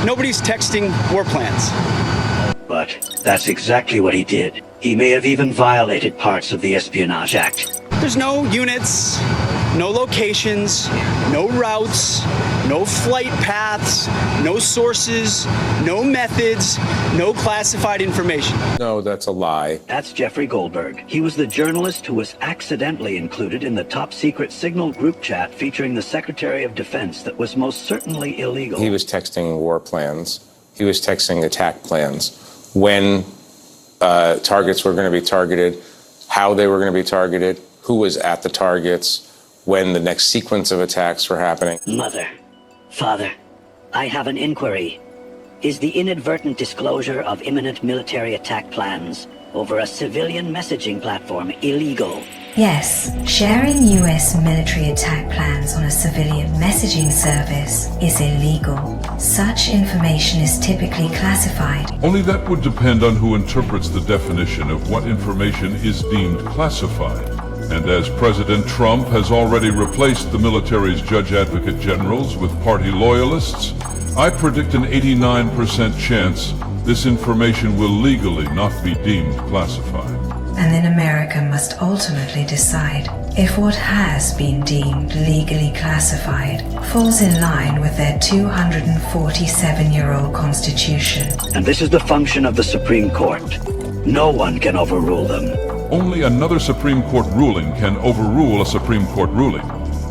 Nobody's texting war plans. But that's exactly what he did. He may have even violated parts of the Espionage Act. There's no units, no locations, no routes, no flight paths, no sources, no methods, no classified information. No, that's a lie. That's Jeffrey Goldberg. He was the journalist who was accidentally included in the top-secret Signal group chat featuring the Secretary of Defense that was most certainly illegal. He was texting war plans. He was texting attack plans. When targets were going to be targeted, how they were going to be targeted, who was at the targets, when the next sequence of attacks were happening. Mother, Father, I have an inquiry. Is the inadvertent disclosure of imminent military attack plans over a civilian messaging platform illegal? Yes, sharing US military attack plans on a civilian messaging service is illegal. Such information is typically classified. Only that would depend on who interprets the definition of what information is deemed classified. And as President Trump has already replaced the military's judge advocate generals with party loyalists, I predict an 89% chance this information will legally not be deemed classified. And then America must ultimately decide if what has been deemed legally classified falls in line with their 247-year-old Constitution. And this is the function of the Supreme Court. No one can overrule them. Only another Supreme Court ruling can overrule a Supreme Court ruling,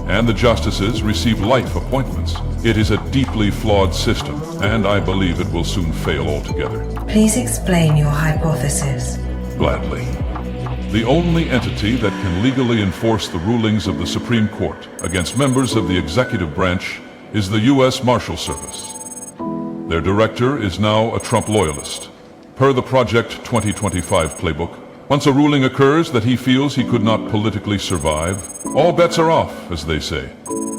and the justices receive life appointments. It is a deeply flawed system, and I believe it will soon fail altogether. Please explain your hypothesis. Gladly. The only entity that can legally enforce the rulings of the Supreme Court against members of the executive branch is the U.S. Marshal Service. Their director is now a Trump loyalist. Per the Project 2025 playbook, once a ruling occurs that he feels he could not politically survive, all bets are off, as they say.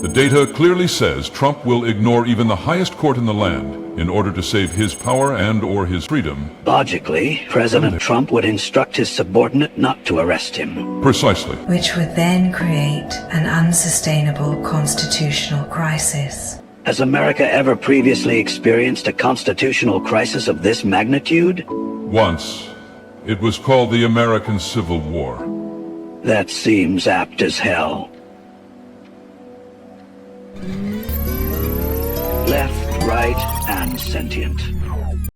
The data clearly says Trump will ignore even the highest court in the land in order to save his power and/or his freedom. Logically, President Trump would instruct his subordinate not to arrest him. Precisely. Which would then create an unsustainable constitutional crisis. Has America ever previously experienced a constitutional crisis of this magnitude? Once. It was called the American Civil War. That seems apt as hell. Left, right, and sentient.